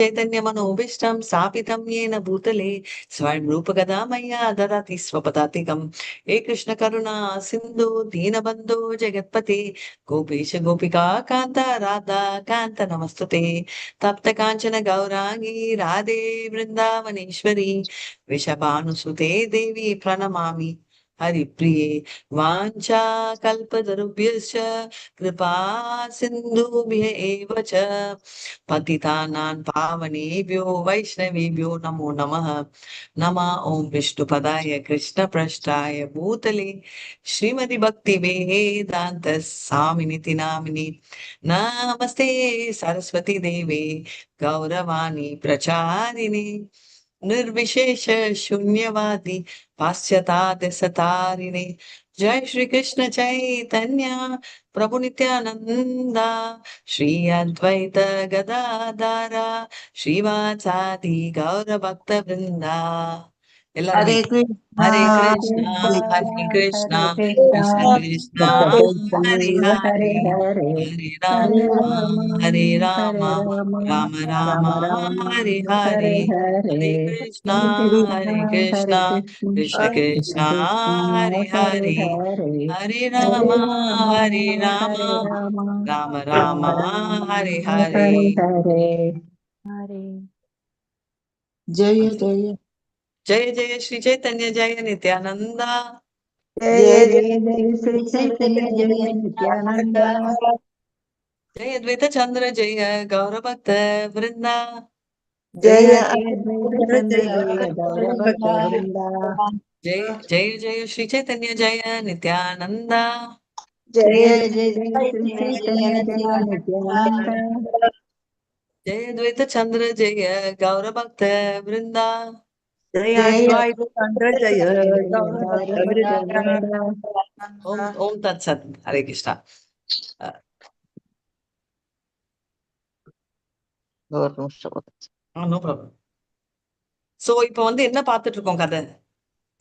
चैतन्यमनोभीष्टं स्थापितं येन भूतले स्वयं रूपकदा मह्या ददाति स्वपदातिकम्। हे कृष्ण करुणा सिन्धु दीनबन्धो जगत्पते गोपेश गोपिका कान्त राधा कान्त नमस्तुते। तप्त काञ्चन गौरांगी राधे वृन्दावनेश्वरी वृषभानुसुते देवी प्रणमामि हरिप्रिये। वाञ्छाकल्पतरुभ्यश्च कृपा सिन्धुभ्य एव च पतितानां पावनेभ्यो वैष्णवेभ्यो नमो नमः। नमः ओं विष्णुपदाय कृष्णपृष्ठाय भूतले श्रीमति भक्ति वेदांत स्वामिनिति नामिनि नमस्ते सरस्वती देवे गौरवाणी प्रचारिणे निर्विशेष शून्यवादी पाश्चात्य सतारिणे। जय श्री कृष्ण चैतन्य प्रभु नित्यानंदा श्री अद्वैत गदाधारा श्रीवासादि गौर भक्त वृंदा। हरे எல்லாருமே कृष्णा हरे हरे कृष्णा हरे कृष्णा कृष्णा हरे कृष्ण कृष्णा कृष्ण कृष्ण हरे कृष्ण हरे हरे हरे हरे हरे राम राम हरे हरे राम राम राम राम राम राम हरे हरे हरे हरे हरे कृष्णा हरे हरे कृष्णा हरे कृष्णा कृष्णा कृष्ण कृष्ण कृष्णा हरे कृष्ण हरे हरे हरे हरे हरे राम राम हरे राम हरे राम राम राम राम हरे राम हरे। हरे हरे हरे जय जय जय जय श्री चैतन्य जय नित्यानंदा। जय जय जय श्री चैतन्य जय नित्यानंद जय अद्वैत चंद्र जय गौर भक्त वृंदा। जय जय अद्वैत चंद्र जय गौर भक्त वृंदा जय जय जय श्री चैतन्य जय नित्यानंदा। जय जय जय श्री चैतन्य जय नित्यानंद जय अद्वैत चंद्र जय गौर भक्त वृंदा। जय जय अद्वैत चंद्र अद्वैत जय चंद्र जय गौर गौर भक्त भक्त वृंदा। वृंदा ओम ओम तत्सत Hare Krishna. No problem. So இப்போ என்ன பார்த்துட்டு இருக்கோம் கதை.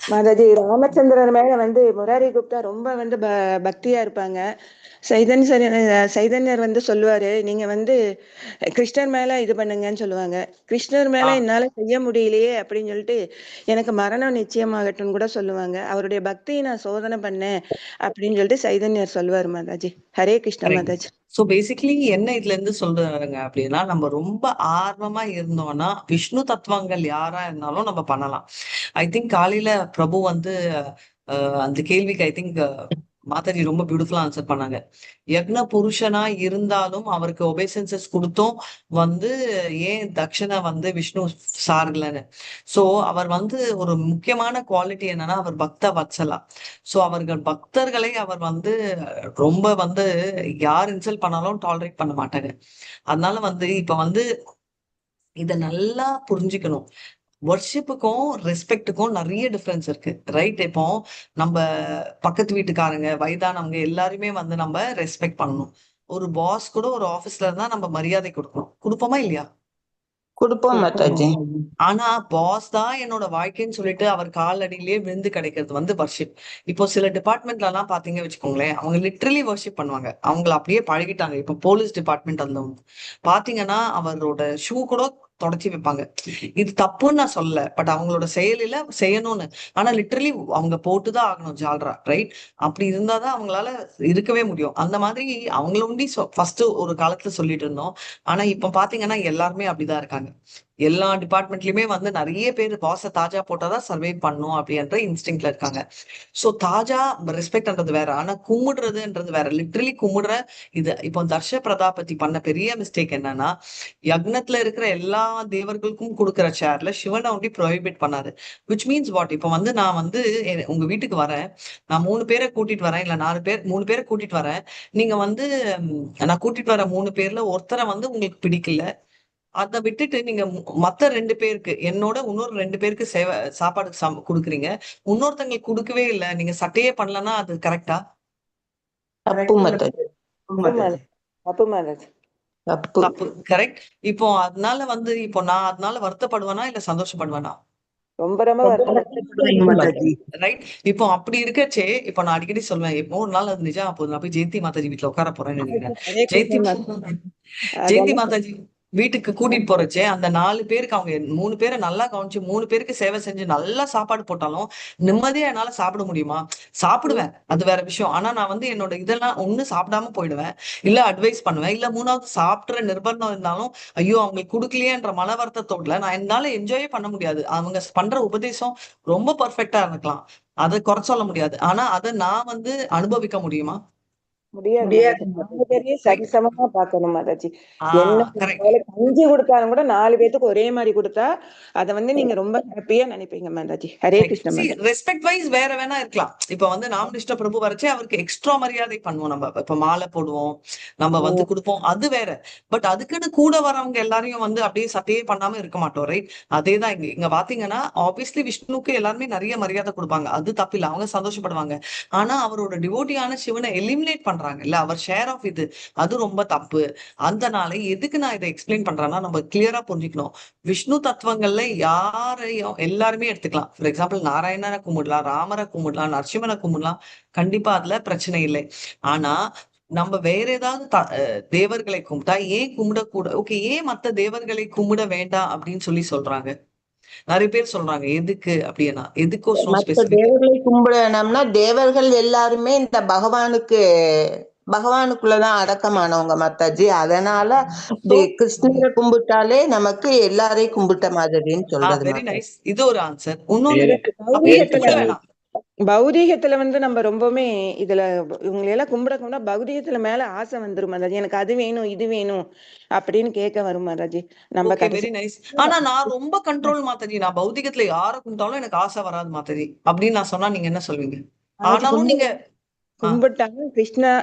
மாதாஜி ராமச்சந்திரன் மேல முராரி குப்தா ரொம்ப பக்தியா இருப்பாங்க. சைதன்யர் சொல்லுவாரு, நீங்க கிருஷ்ணர் மேல இது பண்ணுங்கன்னு சொல்லுவாங்க. கிருஷ்ணர் மேல என்னால செய்ய முடியலையே அப்படின்னு சொல்லிட்டு எனக்கு மரணம் நிச்சயமாகட்டும் கூட சொல்லுவாங்க. அவருடைய பக்தியை நான் சோதனை பண்ணேன் அப்படின்னு சொல்லிட்டு சைதன்யர் சொல்லுவாரு மாதாஜி. ஹரே கிருஷ்ணா மாதாஜி. சோ பேசிக்கலி என்ன இதுல இருந்து சொல்றாங்க அப்படின்னா, நம்ம ரொம்ப ஆர்வமா இருந்தோம்னா விஷ்ணு தத்துவங்கள் யாரா இருந்தாலும் நம்ம பண்ணலாம். ஐ திங்க் காலையில பிரபு அந்த கேள்விக்கு ஐ திங்க் மாதாஜி ரொம்ப பியூட்டிஃபுல்லா ஆன்சர் பண்ணாங்க. யக்ன புருஷனா இருந்தாலும் அவருக்கு ஒபேசன்சஸ் கொடுத்தோம் வந்து ஏன் தக்ஷணை விஷ்ணு சார்லன்னு. சோ அவர் ஒரு முக்கியமான குவாலிட்டி என்னன்னா அவர் பக்த வத்சலா. சோ அவர்கள் பக்தர்களை அவர் ரொம்ப யார் இன்சல்ட் பண்ணாலும் டாலரேட் பண்ண மாட்டாங்க. அதனால இப்ப இத நல்லா புரிஞ்சுக்கணும். வொர்ஷிப்புக்கும் ரெஸ்பெக்ட்டுக்கும் நிறைய டிஃபரன்ஸ் இருக்கு, ரைட்? இப்போ நம்ம பக்கத்து வீட்டுக்காரங்க வயதானவங்க எல்லாருமே நம்ம ரெஸ்பெக்ட் பண்ணணும். ஒரு பாஸ் கூட ஒரு ஆபீஸ்ல இருந்தா நம்ம மரியாதை கொடுக்கணும். கொடுப்போமா இல்லையா? கொடுப்போம் மாதாஜி. ஆனா பாஸ் தான் என்னோட வாழ்க்கைன்னு சொல்லிட்டு அவர் காலடியிலேயே விழுந்து கிடைக்கிறது வர்ஷிப். இப்போ சில டிபார்ட்மெண்ட்ல எல்லாம் பாத்தீங்க வச்சுக்கோங்களேன், அவங்க லிட்டரலி வர்ஷிப் பண்ணுவாங்க. அவங்கள அப்படியே பழகிட்டாங்க. இப்போ போலீஸ் டிபார்ட்மெண்ட் பாத்தீங்கன்னா அவரோட ஷூ கூட தொடச்சி வைப்பாங்க. இது தப்புன்னு நான் சொல்ல, பட் அவங்களோட செயலில செய்யணும்னு. ஆனா லிட்டரலி அவங்க போட்டுதான் ஆகணும் ஜால்ரா, ரைட்? அப்படி இருந்தாதான் அவங்களால இருக்கவே முடியும். அந்த மாதிரி அவங்கள உண்டி ஃபர்ஸ்ட் ஒரு காலத்துல சொல்லிட்டு இருந்தோம். ஆனா இப்ப பாத்தீங்கன்னா எல்லாருமே அப்படிதான் இருக்காங்க. எல்லா டிபார்ட்மெண்ட்லயுமே நிறைய பேர் பாஸ தாஜா போட்டாதான் சர்வை பண்ணும் அப்படின்ற இன்ஸ்டிங்ல இருக்காங்க. சோ தாஜா ரெஸ்பெக்ட்ன்றது வேற, ஆனா கும்பிடுறதுன்றது வேற. லிட்டரலி கும்பிடுற இது இப்போ தர்ஷ பிரதாபதி பண்ண பெரிய மிஸ்டேக் என்னன்னா, யக்னத்துல இருக்கிற எல்லா தேவர்களுக்கும் கொடுக்கிற ஷேர்ல சிவனை ஒண்டி ப்ரொஹிபிட் பண்ணாரு. Which means what? இப்போ நான் உங்க வீட்டுக்கு வரேன், நான் 3 பேரை கூட்டிட்டு வரேன், இல்ல 4 பேர் 3 பேரை கூட்டிட்டு வரேன். நீங்க நான் கூட்டிட்டு வர 3 பேர்ல ஒருத்தரை உங்களுக்கு பிடிக்கல, அதை விட்டுட்டு நீங்க மத்த 2 பேருக்கு என்னோட இன்னொரு 2 பேருக்கு சாப்பாடு குடுக்குறீங்க, இன்னொருத்தங்களுக்கு கொடுக்கவே இல்லை, நீங்க சட்டையே பண்ணலன்னா அது கரெக்டா? தப்பு மாதாஜி. தப்பு மாதாஜி. தப்பு, கரெக்ட். இப்போ அதனால இப்போ நான் அதனால வருத்தப்படுவேனா இல்ல சந்தோஷப்படுவேனா? ரொம்ப ரொம்ப வருத்தப்படுவீங்க மாதாஜி. ரைட். இப்போ அப்படி இருக்கச்சே இப்போ நான் அடிக்கடி சொல்லுவேன், இப்போ ஒரு நாள் அது நிஜம், அப்போ நான் போய் ஜெயந்தி மாதாஜி வீட்டுல உட்கார போறேன்னு நினைக்கிறேன். ஹரே ஜெயந்தி கிருஷ்ணா மாதாஜி. ஜெயந்தி மாதாஜி வீட்டுக்கு கூட்டிட்டு போறச்சே அந்த 4 பேருக்கு அவங்க 3 பேரை நல்லா கவனிச்சு 3 பேருக்கு சேவை செஞ்சு நல்லா சாப்பாடு போட்டாலும் நிம்மதியா என்னால சாப்பிட முடியுமா? சாப்பிடுவேன், அது வேற விஷயம். ஆனா நான் வந்து என்னோட இதெல்லாம் ஒண்ணு சாப்பிடாம போயிடுவேன், இல்ல அட்வைஸ் பண்ணுவேன், இல்ல 3வது சாப்பிடுற நிர்பந்தம் இருந்தாலும் ஐயோ அவங்களுக்கு கொடுக்கலையேன்ற மன வருத்தத்தோட நான் என்னால என்ஜாயே பண்ண முடியாது. அவங்க பண்ற உபதேசம் ரொம்ப பர்ஃபெக்டா இருக்கலாம், அதை குறை சொல்ல முடியாது. ஆனா அதை நான் வந்து அனுபவிக்க முடியுமா? முடியாது மாதாஜி. 4 பேரையும் சரிசமமா பார்க்கணும் மாதாஜி. என்ன கரெக்ட். ஒருவேளை கஞ்சி கொடுத்தாலும் கூட 4 பேத்துக்கு ஒரே மாதிரி கொடுத்தா அதை வந்து நீங்க ரொம்ப ஹாப்பியா நினைப்பீங்க மாதாஜி. ஹரே கிருஷ்ண மாதாஜி. ரெஸ்பெக்ட் வைஸ் வேற வேணா இருக்கலாம். இப்ப வந்து நாமனிஷ்ட பிரபு வரைச்சே அவருக்கு எக்ஸ்ட்ரா மரியாதை பண்ணுவோம். நம்ம இப்ப மாலை போடுவோம், நம்ம வந்து கொடுப்போம், அது வேற. பட் அதுக்குன்னு கூட வரவங்க எல்லாரையும் வந்து அப்படியே சட்டையே பண்ணாம இருக்க மாட்டோம், ரைட்? அதேதான் இங்க இங்க பாத்தீங்கன்னா ஆப்வியஸ்லி விஷ்ணுக்கு எல்லாருமே நிறைய மரியாதை கொடுப்பாங்க, அது தப்பில்லை, அவங்க சந்தோஷப்படுவாங்க. ஆனா அவரோட டிவோட்டியான சிவனை எலிமினேட் பண்றாங்க இல்ல, அவர் ஷேர் ஆஃப் இது, அது ரொம்ப தப்பு. அந்த நாளை எதுக்கு நான் இதை எக்ஸ்பிளைன் பண்றேன்னா நம்ம கிளியரா புரிஞ்சுக்கணும். விஷ்ணு தத்துவங்கள்ல யாரையும் எல்லாருமே எடுத்துக்கலாம். ஃபார் எக்ஸாம்பிள் நாராயணனை கும்பிடலாம், ராமரை கும்பிடலாம், நரசிம்மனை கும்பிடலாம், கண்டிப்பா அதுல பிரச்சனை இல்லை. ஆனா நம்ம வேற ஏதாவது தேவர்களை கும்பிட்டா ஏன் கும்பிடக்கூட, ஓகே ஏன் மத்த தேவர்களை கும்பிட வேண்டாம் அப்படின்னு சொல்றாங்க. நிறைய பேர் சொல்றாங்க எதுக்கு அப்படின்னா, எதுக்கோசரம் மற்ற ஸ்பெசிபிக் தேவர்களை கும்பிடணும்னா தேவர்கள் எல்லாருமே இந்த பகவானுக்குள்ளதான் அடக்கமானவங்க மாதாஜி. அதனால கிருஷ்ணரை கும்பிட்டாலே நமக்கு எல்லாரையும் கும்பிட்ட மாதிரின்னு சொல்றது வெரி மாதாஜி. நைஸ். இது ஒரு ஆன்சர். இன்னொன்னு பௌதீகத்துல வேணாம். பௌதீகத்துல வந்து நம்ம ரொம்பவுமே இதுல இவங்களை எல்லாம் கும்பிட பௌதீகத்துல மேல ஆசை வந்துரும் மாதாஜி. எனக்கு அது வேணும் இது வேணும் அப்படின்னு கேட்க வரும் மாதாஜி. நம்ம வெரி நைஸ். ஆனா நான் ரொம்ப கண்ட்ரோல் மாதாஜி. நான் பௌதிகத்துல யார கும்பிட்டாலும் எனக்கு ஆசை வராது மாதாஜி அப்படின்னு நான் சொன்னா நீங்க என்ன சொல்வீங்க? ஆனாலும் நீங்க கும்பிட்டாங்க கிருஷ்ணா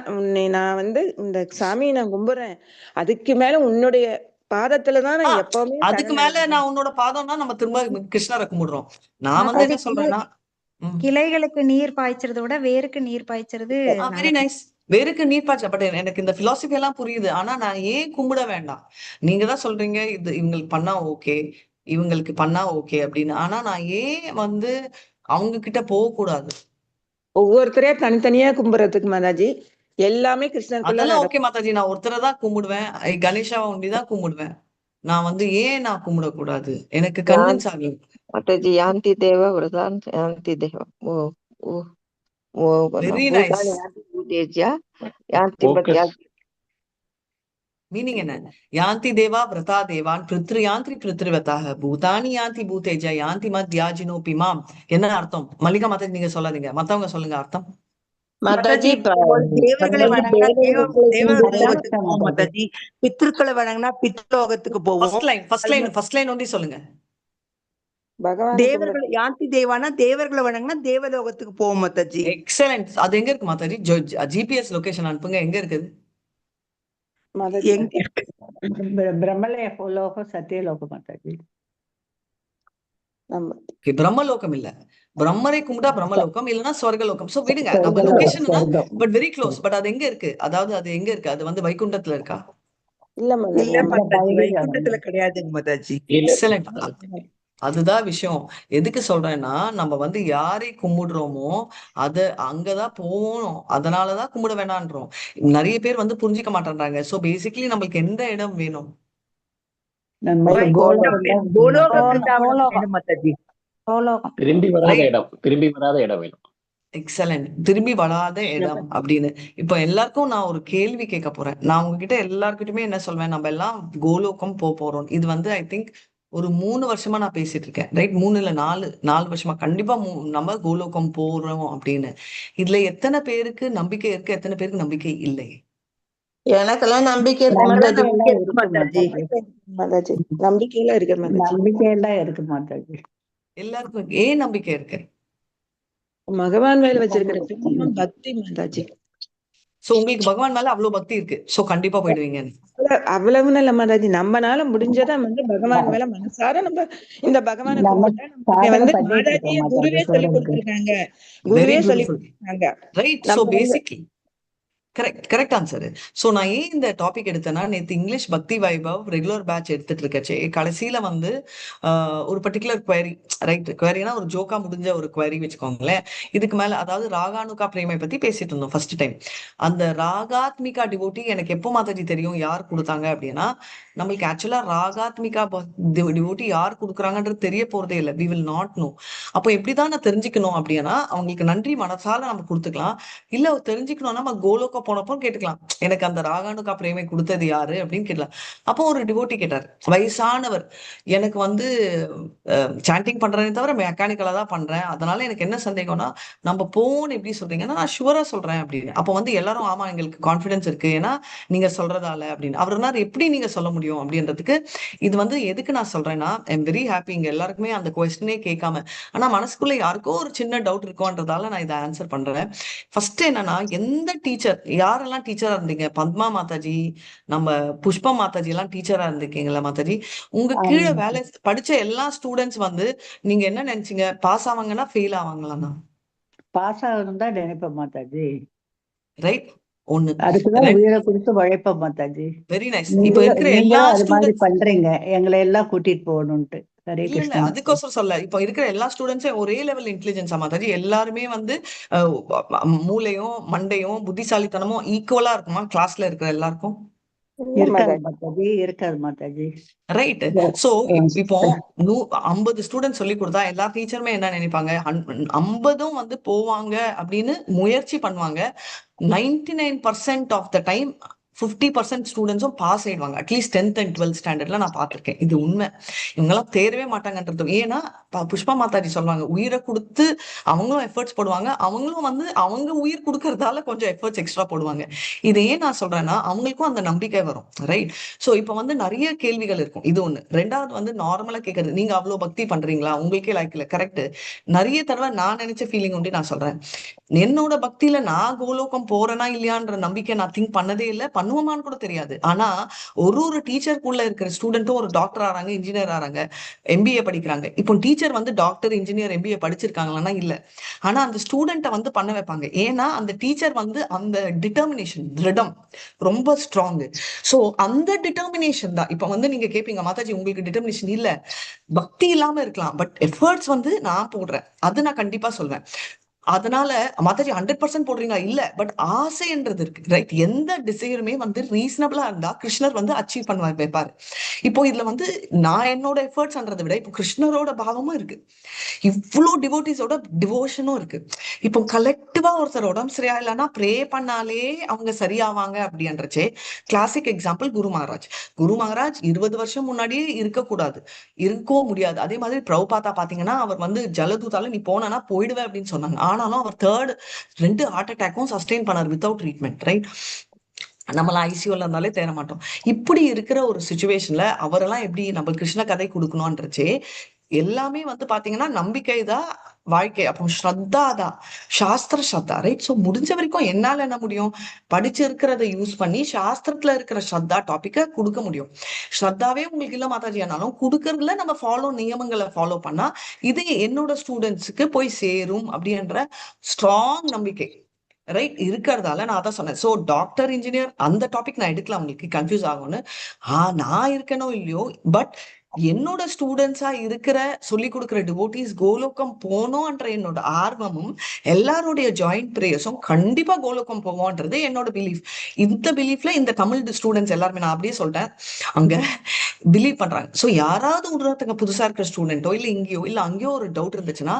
நான் வந்து இந்த சாமியை நான் கும்பிடுறேன், அதுக்கு மேல உன்னுடைய பாதத்துலதான் நான் எப்பவுமே அதுக்கு மேல நான் உன்னோட பாதம்னா நம்ம திரும்ப கிருஷ்ணரை கும்பிடுறோம். நான் வந்து என்ன சொல்றேன்னா கிளைகளுக்கு நீர் பாய்ச்சறதை விட வேருக்கு நீர் பாய்ச்சறது வெரி நைஸ். வேருக்கு நீர் பாய்ச்ச. பட் எனக்கு இந்த பிலாசபி எல்லாம் புரியுது. ஆனா நான் ஏன் கும்பிட வேண்டாம்? நீங்க தான் சொல்றீங்க இது இவங்களுக்கு பண்ணா ஓகே, இவங்களுக்கு பண்ணா ஓகே அப்படின்னு. ஆனா நான் ஏன் வந்து அவங்க கிட்ட போக கூடாது? ஒவ்வொருத்தரையா தனித்தனியா கும்பிடுறதுக்கு மாதாஜி. எல்லாமே கிருஷ்ணருக்குள்ள அதெல்லாம் ஓகே மாதாஜி. நான் ஒருத்தரை தான் கும்பிடுவேன், கணேஷாவை ஒண்டிதான் கும்பிடுவேன். நான் வந்து ஏன் நான் கும்பிடக்கூடாது? எனக்கு கன்வின்ஸ் ஆகல மாதாஜி. யாந்தி தேவ விரதான் யாந்தி தேவ வெரி நைஸ். மீனிங் என்ன? யாந்தி தேவா விரதா தேவான் பித்ரு யாந்தி பித்ருவதாக பூதானி யாந்தி பூதேஜா யாந்தி மத்யாஜினோ பிமாம். என்ன அர்த்தம்? மல்லிகா மாதாஜி நீங்க சொல்லாதீங்க, மத்தவங்க சொல்லுங்க அர்த்தம். மாதாஜி தேவர்களை வணங்கினா தேவலோகத்துக்கு போவோம் மாதாஜி. பித்ருக்களை வணங்கினா பித்ருலோகத்துக்கு போவோம். ஃபர்ஸ்ட் லைன் ஒண்டி சொல்லுங்க. தேவர்களை யாந்தி தேவானா தேவர்களை வணங்கினா தேவலோகத்துக்கு போவோம் மாதாஜி. எக்ஸலன்ட். அது எங்க இருக்கு மாதாஜி? ஜிபிஎஸ் லொகேஷன் அனுப்புங்க, எங்க இருக்குது? பிரம்மலோகம் சத்தியலோகம் மாதாஜி. பிரம்மலோகம் இல்ல, பிரம்மரை கும்பிட்டா பிரம்மலோகம், இல்லைன்னா ஸ்வர்கலோகம். சோ விடுங்க, நம்ம லொகேஷன் தான் பட் வெரி க்ளோஸ். பட் அது எங்க இருக்கு? அதாவது அது எங்க இருக்கு? அது வந்து வைகுண்டத்துல இருக்கா? இல்ல மாதாஜி, வைகுண்டத்துல கிடையாதுங்க மாதாஜி. எக்ஸலன்ட். அதுதான் விஷயம். எதுக்கு சொல்றேன்னா நம்ம வந்து யாரை கும்பிடுறோமோ அது அங்கதான் போகணும், அதனாலதான் கும்பிட வேணான்றோம். நிறைய பேர் வந்து புரிஞ்சுக்க மாட்டேன்றாங்க. சோ பேசிக்கலி நம்மளுக்கு எந்த இடம் வேணும்? திரும்பி வராத இடம் வேணும். எக்ஸலன்ட். திரும்பி வராத இடம் அப்படின்னு. இப்ப எல்லாருக்கும் நான் ஒரு கேள்வி கேட்க போறேன். நான் உங்ககிட்ட எல்லார்கிட்டயுமே என்ன சொல்வேன், நம்ம எல்லாம் கோலோகம் போறோம். இது வந்து ஐ திங்க் ஒரு 3 வருஷமா நான் பேசிட்டு இருக்கேன், ரைட்? 3 இல்ல 4 வருஷமா கண்டிப்பா நம்ம கோலோகம் போறோம் அப்படின்னு. இதுல எத்தனை பேருக்கு நம்பிக்கை இருக்கு, எத்தனை பேருக்கு நம்பிக்கை இல்லை? எனக்கெல்லாம் நம்பிக்கை இருக்கு மாதாஜி. நம்பிக்கையெல்லாம் இருக்கு மாதாஜி. எல்லாருக்கும் ஏன் நம்பிக்கை இருக்கு? பகவான் மேல வச்சிருக்கிற பக்தி மாதாஜி. சோ உங்களுக்கு பகவான் மேல அவ்வளவு பக்தி இருக்கு, சோ கண்டிப்பா போயிடுவீங்க. அவ்வளவுன்னு இல்ல மாதாஜி, நம்மனால முடிஞ்சதை வந்து பகவான் மேல மனசார நம்ம இந்த பகவானை கும்பிட்டா வந்து மாதாஜியே குருவே சொல்லி கொடுத்திருக்காங்க, குருவே சொல்லி கொடுத்திருக்காங்க. Right. So basically correct answer. So நான் ஏன் இந்த டாபிக் எடுத்தேன்னா, நேற்று இங்கிலீஷ் பக்தி வைபவ் ரெகுலர் பேட்ச் எடுத்துட்டு இருக்கச்சே கடைசியில வந்து ஒரு பர்டிகுலர் குவரி, ரைட், குவரினா ஒரு ஜோக்கா முடிஞ்ச ஒரு குவரி வச்சுக்கோங்களேன். இதுக்கு மேல அதாவது ராகானுகா பிரேமை பத்தி பேசிட்டு இருந்தோம் ஃபர்ஸ்ட் டைம். அந்த ராகாத்மிகா டிவோட்டி எனக்கு எப்போ மாதாஜி தெரியும் யார் கொடுத்தாங்க அப்படின்னா, நம்மளுக்கு ஆக்சுவலா ராகாத்மிகா டிவோட்டி யார் கொடுக்குறாங்கன்றது தெரிய போறதே இல்லை. We will not know. அப்போ எப்படிதான் நான் தெரிஞ்சுக்கணும் அப்படின்னா, அவங்களுக்கு நன்றி மனசால நம்ம கொடுத்துக்கலாம். இல்ல தெரிஞ்சுக்கணும்னா நம்ம கோலோக்கா போனப்போ கேட்டுக்கலாம், எனக்கு அந்த ராகானுகா பிரேமை கொடுத்தது யாரு அப்படின்னு கேட்கலாம். அப்போ ஒரு டிவோட்டி கேட்டார், வயசானவர், எனக்கு வந்து சாண்டிங் பண்றேனே தவிர மெக்கானிக்கலா தான் பண்றேன், அதனால எனக்கு என்ன சந்தேகம்னா நம்ம போன் எப்படி சொல்றீங்கன்னா நான் ஷுவரா சொல்றேன் அப்படின்னு. அப்போ வந்து எல்லாரும் ஆமா எங்களுக்கு கான்பிடன்ஸ் இருக்கு ஏன்னா நீங்க சொல்றதால அப்படின்னு. அவர் எப்படி நீங்க சொல்ல முடியும் அப்படின்றதுக்கு இது வந்து எதுக்கு நான் சொல்றேன்னா, ஐம் வெரி ஹாப்பி இங்க எல்லாருக்குமே அந்த கொஸ்டினே கேட்காம, ஆனா மனசுக்குள்ள யாருக்கோ ஒரு சின்ன டவுட் இருக்கோன்றதால நான் இதை ஆன்சர் பண்றேன். ஃபர்ஸ்ட் என்னன்னா, எந்த டீச்சர் யாரெல்லாம் டீச்சரா இருந்தீங்க, பத்மா மாதாஜி, நம்ம புஷ்பா மாதாஜி எல்லாம் டீச்சரா இருந்திருக்கீங்களா மாதாஜி? உங்க கீழே வேலை படிச்ச எல்லா ஸ்டூடெண்ட்ஸ் வந்து நீங்க என்ன நினைச்சீங்க, பாஸ் ஆவாங்கன்னா ஃபெயில் ஆவாங்களா? பாஸ் ஆகணும் தான் நினைப்பேன் மாதாஜி. ரைட், ஒண்ணு. அதுக்குதான் உயிரை கொடுத்து உழைப்பேன் மாதாஜி. Very nice. இப்ப இருக்கிற எல்லா நீங்களும் அது மாதிரி ஸ்டூடெண்ட்ஸ் பண்றீங்க, எங்களை எல்லாம் கூட்டிட்டு போகணும்ட்டு. ஹரே இல்ல கிருஷ்ணா. அதுக்கோசரம் சொல்ல, இப்ப இருக்கிற எல்லா ஸ்டூடெண்ட்ஸும் ஒரே லெவல் இன்டெலிஜென்ஸா மாதாஜி? எல்லாருமே வந்து மூளையும் மண்டையும் புத்திசாலித்தனமும் ஈக்குவலா இருக்குமா கிளாஸ்ல இருக்கிற எல்லாருக்கும்? இருக்காது மாதாஜி, இருக்காது மாதாஜி. ரைட். சோ இப்போ 50 ஸ்டூடெண்ட் சொல்லி கொடுத்தா எல்லா டீச்சருமே என்ன நினைப்பாங்க, 50ம் வந்து போவாங்க அப்படின்னு முயற்சி பண்ணுவாங்க. 99% ஆஃப் த டைம் 50% ஸ்டூடெண்ட்ஸும் பாஸ் ஆயிடுவாங்க. அட்லீஸ்ட் 10th and 12th ஸ்டாண்டர்ட்ல நான் பார்த்திருக்கேன். இது உண்மை. இவங்கெல்லாம் தேரவே மாட்டாங்கன்றது. ஏன்னா புஷ்பா மாதாஜி சொல்லுவாங்க, உயிரை கொடுத்து அவங்களும் எஃபர்ட்ஸ் போடுவாங்க, அவங்களும் வந்து அவங்க உயிர் கொடுக்கறதால கொஞ்சம் எஃபர்ட்ஸ் எக்ஸ்ட்ரா போடுவாங்க. இது ஏன் நான் சொல்றேன்னா, அவங்களுக்கும் அந்த நம்பிக்கை வரும். ரைட். சோ இப்ப வந்து நிறைய கேள்விகள் இருக்கும். இது ஒண்ணு. ரெண்டாவது வந்து நார்மலா கேட்கறது, நீங்க அவ்வளவு பக்தி பண்றீங்களா, உங்களுக்கே லைக் இல்ல. கரெக்ட். நிறைய தடவை நான் நினைச்ச ஃபீலிங் உண்டு. நான் சொல்றேன், என்னோட பக்தியில நான் கோலோகம் போறேனா இல்லையான்ற நம்பிக்கை நான் திங்க் பண்ணதே இல்லை, பண்ணுவோமான்னு கூட தெரியாது. ஆனா ஒரு டீச்சருக்குள்ள இருக்கிற ஸ்டூடெண்ட்டும் ஒரு டாக்டர் ஆறாங்க, இன்ஜினியர் ஆறாங்க, எம்பிஏ படிக்கிறாங்க. இப்போ டீச்சர் வந்து டாக்டர், இன்ஜினியர், எம்பிஏ படிச்சிருக்காங்களா? இல்ல. ஆனா அந்த ஸ்டூடெண்ட்டை வந்து பண்ண வைப்பாங்க. ஏன்னா அந்த டீச்சர் வந்து அந்த டிட்டர்மினேஷன், திருடம் ரொம்ப ஸ்ட்ராங். சோ அந்த டிட்டர்மினேஷன் தான். இப்ப வந்து நீங்க கேட்பீங்க, மாதாஜி உங்களுக்கு டிட்டர்மினேஷன் இல்ல, பக்தி இல்லாம இருக்கலாம், பட் எஃபர்ட்ஸ் வந்து நான் போடுறேன், அது நான் கண்டிப்பா சொல்வேன். அதனால மாதாஜி 100% போடுறீங்களா? இல்ல, பட் ஆசைன்றது இருக்கு. ரைட். எந்த டிசைருமே வந்து ரீசனபிளா இருந்தா கிருஷ்ணர் வந்து அச்சீவ் பண்ண வைப்பாரு. இப்போ இதுல வந்து நான் என்னோட எஃபர்ட்ஸ்ன்றதை விட இப்போ கிருஷ்ணரோட பாவமும் இருக்கு, இவ்வளோ டிவோட்டிஸோட டிவோஷனும் இருக்கு. இப்போ கலெக்டிவா ஒருத்தர் உடம்பு சரியா இல்லைன்னா ப்ரே பண்ணாலே அவங்க சரியாவாங்க அப்படின்றச்சே கிளாசிக் எக்ஸாம்பிள் குரு மகாராஜ். குரு மகாராஜ் 20 வருஷம் முன்னாடியே இருக்கக்கூடாது, இருக்கவும் முடியாது. அதே மாதிரி பிரபுபாதா பாத்தீங்கன்னா, அவர் வந்து ஜலதூதால நீ போனா போயிடுவேன் அப்படின்னு சொன்னாங்க. ஆனாலும் அவர் 2 ஹார்ட் அட்டாக்கும் சஸ்டெயின் பண்ணார் வித்தவுட் ட்ரீட்மெண்ட். ரைட். நம்மள ஐசியூல இருந்தாலே தேர மாட்டோம். இப்படி இருக்கிற ஒரு சுச்சுவேஷன்ல அவரெல்லாம் எப்படி நம்ம கிருஷ்ண கதை கொடுக்கணும்ன்றச்சே எல்லாமே வந்து பாத்தீங்கன்னா நம்பிக்கை தான் வாழ்க்கை. அப்போ ஸ்ரத்தா தான், சாஸ்திர ஸ்ரத்தா. ரைட். சோ முடிஞ்ச வரைக்கும் என்னால என்ன முடியும், படிச்சிருக்கிறத யூஸ் பண்ணி சாஸ்திரத்துல இருக்கிற ஸ்ரத்தா டாபிக்க கொடுக்க முடியும். ஸ்ரத்தாவே உங்களுக்கு இல்ல மாதாஜி ஆனாலும் கொடுக்கறதுல நம்ம நியமங்களை ஃபாலோ பண்ணா இது என்னோட ஸ்டூடெண்ட்ஸுக்கு போய் சேரும் அப்படின்ற ஸ்ட்ராங் நம்பிக்கை ரைட் இருக்கிறதால நான் அதான் சொன்னேன். சோ டாக்டர், இன்ஜினியர் அந்த டாபிக் நான் எடுக்கலாம், உங்களுக்கு கன்ஃபியூஸ் ஆகும்னு. நான் இருக்கனோ இல்லையோ, பட் என்னோட ஸ்டூடெண்ட்ஸா இருக்கிற சொல்லி கொடுக்குற டிவோட்டிஸ் கோலோகம் போனோன்ற என்னோட ஆர்வமும் எல்லாருடைய ஜாயிண்ட் பிரேயர்ஸும் கண்டிப்பா கோலோகம் போவோன்றது என்னோட பிலீஃப். இந்த பிலீஃப்ல இந்த தமிழ் ஸ்டூடெண்ட்ஸ் எல்லாருமே, நான் அப்படியே சொல்லிட்டேன், அங்க பிலீவ் பண்றாங்க. சோ யாராவது ஒருத்தங்க புதுசா இருக்கிற ஸ்டூடெண்டோ இல்ல இங்கேயோ இல்ல அங்கேயோ ஒரு டவுட் இருந்துச்சுன்னா,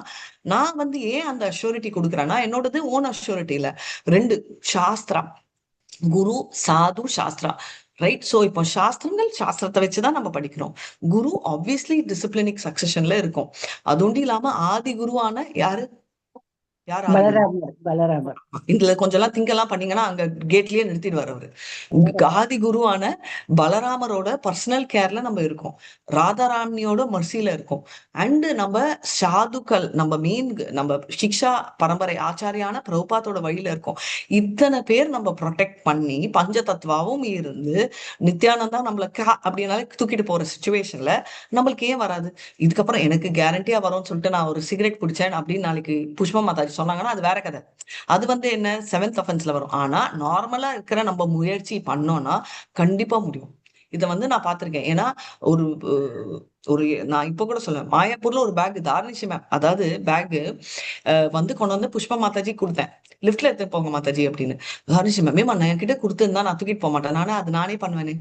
நான் வந்து ஏன் அந்த அஷ்யூரிட்டி கொடுக்குறேன்னா, என்னோடது ஓன் அஷ்யூரிட்டி இல்ல, 2 சாஸ்திரா, குரு, சாது, சாஸ்திரா. ரைட். சோ இப்போ சாஸ்திரத்தை வச்சுதான் நம்ம படிக்கிறோம். குரு ஆப்வியஸ்லி டிசிப்ளினிக் சக்சஷன்ல இருக்கும். அது ஒன்றும் இல்லாம ஆதி குருவான யாரு பலராமர். இதுல கொஞ்சம் எல்லாம் திங்கெல்லாம் பண்ணீங்கன்னா அங்க கேட்லயே நிறுத்திடுவார் அவரு. ஆதி குருவான பலராமரோட பர்சனல் கேர்ல நம்ம இருக்கோம், ராதாராணியோட மர்சியில இருக்கும். அண்ட் நம்ம சாதுக்கள், நம்ம நம்ம சிக்ஷா பரம்பரை ஆச்சாரியான பிரபுபாத்தோட வழியில இருக்கும். இத்தனை பேர் நம்ம ப்ரொடெக்ட் பண்ணி பஞ்ச தத்துவாவும் இருந்து நித்யானந்தா நம்மள அப்படின்னாலே தூக்கிட்டு போற சுச்சுவேஷன்ல நம்மளுக்கு ஏன் வராது? இதுக்கப்புறம் எனக்கு கேரண்டியா வரும்னு சொல்லிட்டு நான் ஒரு சிகரெட் பிடிச்சேன் அப்படின்னு நாளைக்கு புஷ்பா மாதாஜி சொன்னாங்கன்னா அது வேற கதை. அது வந்து என்ன 7th offenseல வரும். ஆனா நார்மலா இருக்கிற நம்ம முயற்சி பண்ணோம்னா கண்டிப்பா முடியும். இத வந்து நான் பார்த்திருக்கேன். ஏன்னா ஒரு ஒரு நான் இப்ப கூட சொல்லுவேன், மாயாப்பூர்ல ஒரு பேக் தார்னிஷி மேம், அதாவது பேக் வந்து கொண்டு வந்து புஷ்பா மாதாஜி கொடுத்தேன். லிஃப்ட்ல எடுத்து போங்க மாதாஜி அப்படின்னு. தார்னிஷி மேம் நான் என்கிட்ட கொடுத்துருந்தா நான் தூக்கிட்டு போக மாட்டேன், நானே பண்ணுவேனே.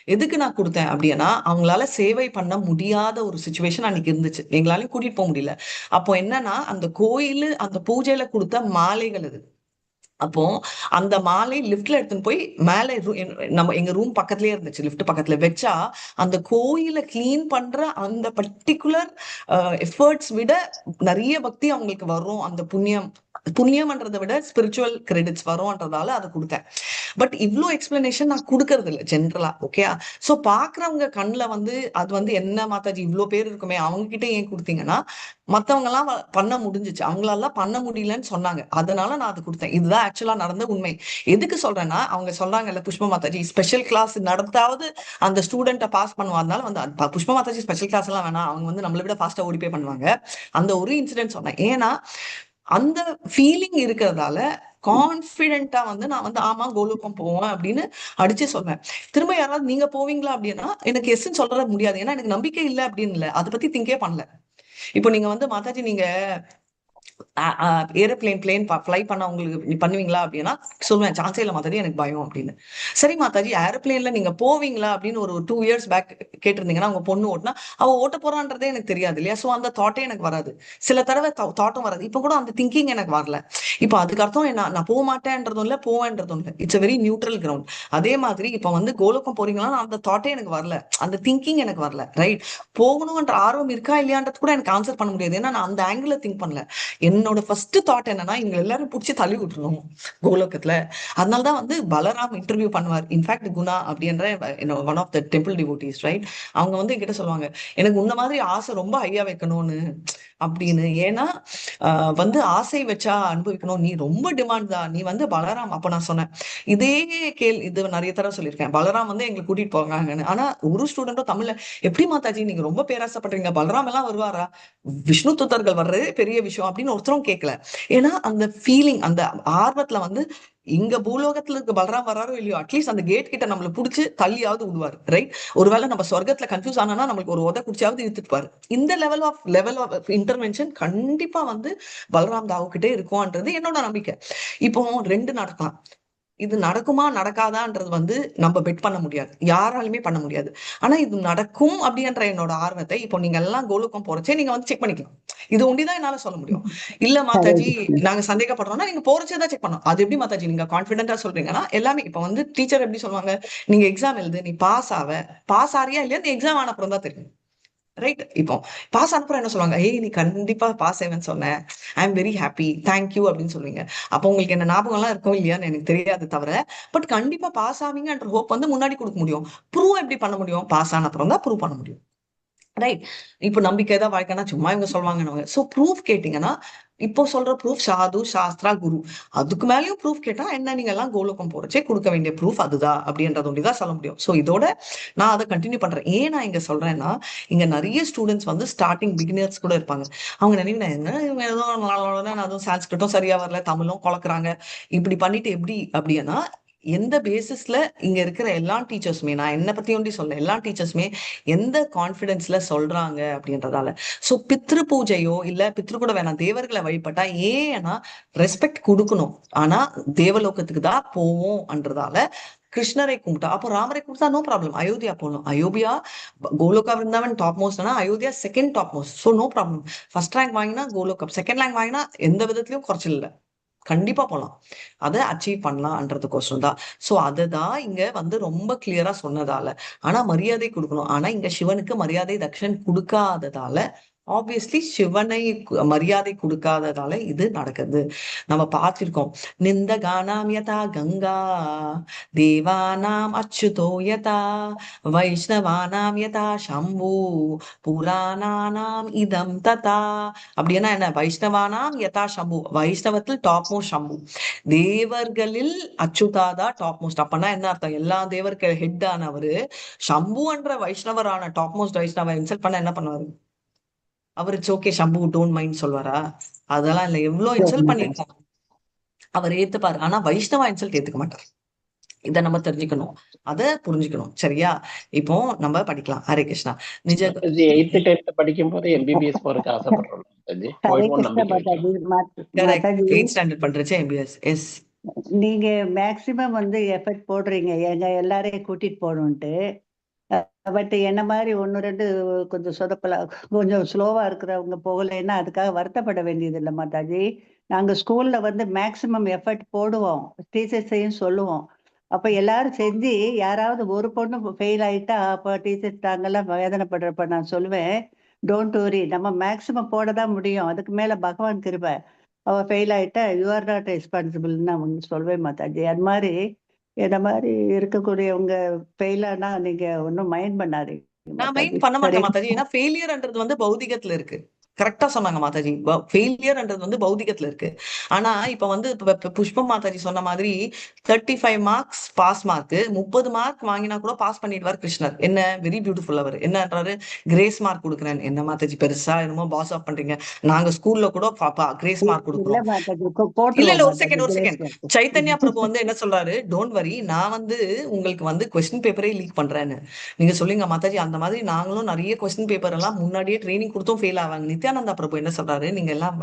எதுக்கு நான் கொடுத்தேன் அப்படின்னா, அவங்களால சேவை பண்ண முடியாத ஒரு சுச்சுவேஷன் அன்னைக்கு இருந்துச்சு. எங்களாலையும் கூட்டிட்டு போக முடியல. அப்போ என்னன்னா, அந்த கோயிலு அந்த பூஜையில கொடுத்த மாலைகள் அது. அப்போ அந்த மாலை லிஃப்ட்ல எடுத்துன்னு போய் மேல நம்ம எங்க ரூம் பக்கத்துலயே இருந்துச்சு, லிஃப்ட் பக்கத்துல வச்சா அந்த கோயிலை கிளீன் பண்ற அந்த பர்டிகுலர் எஃபர்ட்ஸ் விட நிறைய பக்தி அவங்களுக்கு வரும். அந்த புண்ணியம்ன்றதை விட ஸ்பிரிச்சுவல் கிரெடிட்ஸ் வரும்ன்றதால அதை கொடுத்தேன். பட் இவ்ளோ எக்ஸ்பிளனேஷன் நான் கொடுக்கறது இல்லை ஜென்ரலா. ஓகே, சோ பாக்குறவங்க கண்ணுல வந்து அது வந்து என்ன மாதாஜி இவ்ளோ பேர் இருக்குமே அவங்க கிட்ட ஏன் கொடுத்தீங்கன்னா, மத்தவங்க எல்லாம் பண்ண முடிஞ்சிச்சு, அவங்களால பண்ண முடியலன்னு சொன்னாங்க, அதனால நான் அது கொடுத்தேன். இதுதான் ஆக்சுவலா நடந்த உண்மை. எதுக்கு சொல்றேன்னா, அவங்க சொல்றாங்கல்ல புஷ்ப மாதாஜி ஸ்பெஷல் கிளாஸ் நடத்தாவது அந்த ஸ்டூடெண்ட்டை பாஸ் பண்ணுவாதனால வந்து புஷ்ப மாதாஜி ஸ்பெஷல் கிளாஸ் எல்லாம் வேணாம், அவங்க வந்து நம்மளை விட ஃபாஸ்டா ஓடி போய் பண்ணுவாங்க. அந்த ஒரு இன்சிடென்ட் சொன்னேன். ஏன்னா அந்த ஃபீலிங் இருக்கிறதால கான்பிடென்ட்டா வந்து நான் வந்து ஆமா கோலோகம் போவேன் அப்படின்னு அடிச்சு சொல்வேன். திரும்ப யாராவது நீங்க போவீங்களா அப்படின்னா எனக்கு எஸ்ன்னு சொல்ற முடியாது. ஏன்னா எனக்கு நம்பிக்கை இல்லை அப்படின்னு இல்லை, அதை பத்தி திங்கே பண்ணல. இப்போ நீங்க வந்து மாதாஜி நீங்க பிளேன் ஃப்ளை பண்ண உங்களுக்கு பண்ணுவீங்களா அப்படின்னா சொல்லுவேன், சான்ஸே இல்லை மாதாஜி எனக்கு பயம் அப்படின்னு. சரி மாதாஜி ஏரோப்ளேன்ல நீங்க போவீங்களா அப்படின்னு ஒரு 2 years பேக் கேட்டிருந்தீங்கன்னா, அவங்க பொண்ணு ஓட்டினா அவ ஓட்ட போறான்றதே எனக்கு தெரியாது இல்லையா. சோ அந்த தாட்டே எனக்கு வராது. சில தடவை தாட்டும் வராது. இப்ப கூட அந்த திங்கிங் எனக்கு வரல. இப்ப அதுக்கு அர்த்தம் என்ன, நான் போக மாட்டேன்றதும் இல்லை போவேன்றதும் இல்லை. It's very neutral ground. அதே மாதிரி இப்ப வந்து கோலோகம் போறீங்களா, அந்த தாட்டே எனக்கு வரல, அந்த திங்கிங் எனக்கு வரல. ரைட், போகணும்ன்ற ஆர்வம் இருக்கா இல்லையான்றது கூட எனக்கு ஆன்சர் பண்ண முடியாது. ஏன்னா நான் அந்த ஆங்கிள் திங்க் பண்ணல. என்னோட ஃபர்ஸ்ட் தாட் என்னன்னா, இவங்க எல்லாரும் பிடிச்சி தள்ளி விட்டுருணும் கோலோகத்துல. அதனாலதான் வந்து பலராம் இன்டர்வியூ பண்ணுவார். இன்ஃபேக்ட் குணா அப்படின்ற one of the temple devotees, right, அவங்க வந்து என்கிட்ட சொல்லுவாங்க, எனக்கு உன்ன மாதிரி ஆசை ரொம்ப ஹையா வைக்கணும்னு அப்படின்னு. ஏன்னா வந்து ஆசை வச்சா அனுபவிக்கணும், நீ ரொம்ப டிமாண்ட் தான், நீ வந்து பலராம். அப்ப நான் சொன்னேன், இதே இது நிறைய தடவை சொல்லியிருக்கேன், பலராம் வந்து எங்களை கூட்டிட்டு போறாங்கன்னு. ஆனா ஒரு ஸ்டூடெண்ட்டும் தமிழ்ல, எப்படி மாதாஜி நீங்க ரொம்ப பேராசைப்படுறீங்க, பலராம் எல்லாம் வருவாரா, விஷ்ணு தூதர்கள் வர்றதே பெரிய விஷயம் அப்படின்னு ஒருத்தரும் கேட்கல. ஏன்னா அந்த ஃபீலிங் அந்த ஆர்வத்துல வந்து இங்க பூலோகத்துல இருக்க பலராம் வராரோ இல்லையோ, அட்லீஸ்ட் அந்த கேட் கிட்ட நம்மளை புடிச்சு தள்ளியாவது விடுவார். ரைட், ஒருவேளை நம்ம சொர்க்கத்துல கன்ஃபியூஸ் ஆனா நம்மளுக்கு ஒரு உத குடிச்சாவது இழுத்துட்டு. இந்த லெவல் ஆஃப் இன்டர்வென்ஷன் கண்டிப்பா வந்து பலராம் தாவு கிட்டே இருக்கும்ன்றது என்னோட நம்பிக்கை. இப்போ 2 நடக்கலாம். இது நடக்குமா நடக்காதான்றது வந்து நம்ம பெட் பண்ண முடியாது, யாராலுமே பண்ண முடியாது. ஆனா இது நடக்கும் அப்படின்ற என்னோட ஆர்வத்தை இப்போ நீங்க எல்லாம் கோலுக்கும் போறச்சே நீங்க வந்து செக் பண்ணிக்கலாம். இது ஒண்டிதான் என்னால சொல்ல முடியும். இல்ல மாதாஜி நாங்க சந்தேகப்படுறோம்னா நீங்க போறச்சேதான் செக் பண்ணணும். அது எப்படி மாதாஜி நீங்க கான்பிடென்டா சொல்றீங்கன்னா, எல்லாமே இப்ப வந்து டீச்சர் எப்படி சொல்லுவாங்க, நீங்க எக்ஸாம் எழுது, நீ பாஸ் ஆறியா இல்லையா நீ எக்ஸாம் ஆன அப்புறம் தான் தெரியும். ரைட், இப்போ பாஸ் அனுப்புற என்ன சொல்லுவாங்க, ஏய் நீ கண்டிப்பா பாஸ் ஆவேன்னு சொன்னேன், I am very happy, thank you அப்படின்னு சொல்லுவீங்க. அப்போ உங்களுக்கு என்ன ஞாபகம் எல்லாம் இருக்கும் இல்லையான்னு எனக்கு தெரியாது தவிர, பட் கண்டிப்பா பாஸ் ஆவீங்கன்ற ஹோப் வந்து முன்னாடி கொடுக்க முடியும். ப்ரூவ் எப்படி பண்ண முடியும், பாஸ் ஆன அப்புறம் தான் ப்ரூவ் பண்ண முடியும். ரைட், இப்போ நம்பிக்கை தான் வாழ்க்கைன்னா சும்மா இவங்க சொல்லுவாங்க. சோ ப்ரூஃப் கேட்டீங்கன்னா, இப்போ சொல்ற ப்ரூஃப் சாது சாஸ்திரா குரு, அதுக்கு மேலயும் ப்ரூஃப் கேட்டா என்ன, நீங்க எல்லாம் கோலோகம் போறச்சே கொடுக்க வேண்டிய ப்ரூஃப் அதுதான் அப்படின்றது ஒண்டிதான் சொல்ல முடியும். சோ இதோட நான் அதை கண்டினியூ பண்றேன். ஏன் நான் இங்க சொல்றேன்னா, இங்க நிறைய ஸ்டூடெண்ட்ஸ் வந்து ஸ்டார்டிங் பிகினர்ஸ் கூட இருப்பாங்க. அவங்க நினைவு என்ன இவங்க ஏதோ அதுவும் சான்ஸ்கிரிட்டும் சரியா வரல, தமிழும் குழக்குறாங்க, இப்படி பண்ணிட்டு எப்படி அப்படின்னா, எந்த பேசிஸ்ல இங்க இருக்கிற எல்லா டீச்சர்ஸுமே, நான் என்ன பத்தி ஒண்டி சொல்ல, எல்லா டீச்சர்ஸுமே எந்த கான்பிடன்ஸ்ல சொல்றாங்க அப்படின்றதால. சோ பித்ரு பூஜையோ இல்ல பித்ரு கூட வேணாம், தேவர்களை வழிபட்டா ஏன்னா ரெஸ்பெக்ட் கொடுக்கணும். ஆனா தேவலோகத்துக்கு தான் போவோம்ன்றதால கிருஷ்ணரை கும்பிட்டா, அப்போ ராமரை கும்பிட்டா நோ ப்ராப்ளம், அயோத்தியா போகணும். அயோத்தியா கோலோகா விருந்தாவன் டாப் மோஸ்ட்னா Ayodhya second top most. So no problem. First rank வாங்கினா கோலோகம், செகண்ட் ரேங்க் வாங்கினா எந்த விதத்திலயும் குறைச்சல் இல்லை, கண்டிப்பா போலாம், அதை அச்சீவ் பண்ணலாம்ன்றதுக்கோசரம் தான். சோ அதுதான் இங்க வந்து ரொம்ப கிளியரா சொன்னதால. ஆனா மரியாதை கொடுக்கணும். ஆனா இங்க சிவனுக்கு மரியாதை தக்ஷன் கொடுக்காததால, ஆப்வியஸ்லி சிவனை மரியாதை கொடுக்காததால இது நடக்குது. நம்ம பார்த்திருக்கோம், நிந்த கானாம் யதா கங்கா தேவானாம் அச்சுதோ யதா வைஷ்ணவானாம் யதா சம்பு புராணானாம் இதம் ததா. அப்படின்னா என்ன, வைஷ்ணவானாம் யதா சம்பு, வைஷ்ணவத்தில் டாப் மோஸ்ட் சம்பு, தேவர்களில் அச்சுதாதா டாப் மோஸ்ட். அப்பனா என்ன அர்த்தம், எல்லா தேவர்கள் ஹெட் ஆனவரு சம்பு என்ற வைஷ்ணவரான டாப் மோஸ்ட் வைஷ்ணவ இன்சல்ட் பண்ண என்ன பண்ணுவாரு அவரு, ஓகே சம்பு டோன்ட் மைண்ட் சொல்வாரா? அதெல்லாம் இல்ல, எவ்வளவு இன்சல்ட் பண்ணிருக்கோம், அவர் ஏத்துப்பாரு. ஆனா வைஷ்ணவா இன்சல்ட் ஏத்துக்க மாட்டார். இத நம்ம தெரிஞ்சுக்கணும், அத புரிஞ்சுக்கணும். சரியா? இப்போ நம்ம படிக்கலாம். ஹரே கிருஷ்ணா. நிஜ மாதாஜி 8th 10th படிக்கும் போது எம்பிபிஎஸ் போறதுக்கு ஆசைப்படுறோம் மாதாஜி. ஹரே போயிடுவோம் கிருஷ்ண நம்பிக்கை வைக்கலாம். Mataji. Correct. Mataji 8th standard பண்றச்சு எம்பிபிஎஸ். எஸ். நீங்க மேக்சிமம் வந்து எஃபர்ட் போடுறீங்க எங்க எல்லாரையும் கூட்டிட்டு போகணுன்ட்டு. பட் என்ன மாதிரி ஒன்று ரெண்டு கொஞ்சம் சொதப்பல, கொஞ்சம் ஸ்லோவா இருக்கிறவங்க போகலைன்னா அதுக்காக வருத்தப்பட வேண்டியது இல்லை மாதாஜி. நாங்க ஸ்கூல்ல வந்து மேக்சிமம் எஃபர்ட் போடுவோம், டீச்சர்ஸையும் சொல்லுவோம். அப்ப எல்லாரும் செஞ்சு யாராவது ஒரு பொண்ணு ஃபெயில் ஆயிட்டா அப்ப டீச்சர்ஸ் நாங்கெல்லாம் வேதனைப்படுறப்ப நான் சொல்லுவேன், டோன்ட் வரி, நம்ம மேக்சிமம் போட தான் முடியும், அதுக்கு மேல பகவான் கிருபை. அவ ஃபெயில் ஆயிட்டா யூ ஆர் நாட் ரெஸ்பான்சிபிள்னு அவங்க சொல்வேன் மாதாஜி. அது மாதிரி என்ன மாதிரி இருக்கக்கூடியவங்க ஃபெயில் ஆனா நீங்க ஒன்றும் மைண்ட் பண்ணாதீங்க நான் மாதாஜி. மைண்ட் பண்ண ஹரே மாட்டேன் மாதாஜி. ஏன்னா ஃபெயிலியர்ன்றது வந்து பௌதிகத்துல இருக்கு. கரெக்டா சொன்னாங்க மாதாஜி. ஃபெயிலியர்ன்றது வந்து பௌதிகத்துல இருக்கு. ஆனா இப்ப வந்து புஷ்பம் மாதாஜி சொன்ன மாதிரி 35 மார்க்ஸ் பாஸ் மார்க், 30 மார்க் வாங்கினா கூட பாஸ் பண்ணிடுவார் கிருஷ்ணர். என்ன வெரி பியூட்டிஃபுல். அவர் என்னன்றாரு, கிரேஸ் மார்க் கொடுக்குறேன். என்ன மாதாஜி பெருசா என்னமோ பாஸ் ஆஃப் பண்றீங்க, நாங்க ஸ்கூல்ல கூட கிரேஸ் மார்க் இல்ல கொடுக்குறோம். மாதாஜி, இல்ல போட்டுருவோம் இல்ல, ஒரு மாதாஜி செகண்ட் ஒரு கிரேஸ் செகண்ட். மார்க். சைத்தன்யா பிரபு வந்து என்ன சொல்றாரு, டோன்ட் வரி, நான் வந்து உங்களுக்கு வந்து கொஸ்டின் பேப்பரே லீக் பண்றேன்னு நீங்க சொல்லுங்க மாதாஜி. அந்த மாதிரி நாங்களும் நிறைய கொஸ்டின் பேப்பர் எல்லாம் முன்னாடியே ட்ரைனிங் கொடுத்தும் ஃபெயில் ஆவாங்க. நித்யானந்தா பிரபு என்ன சொல்றாரு, நீங்க எல்லாம்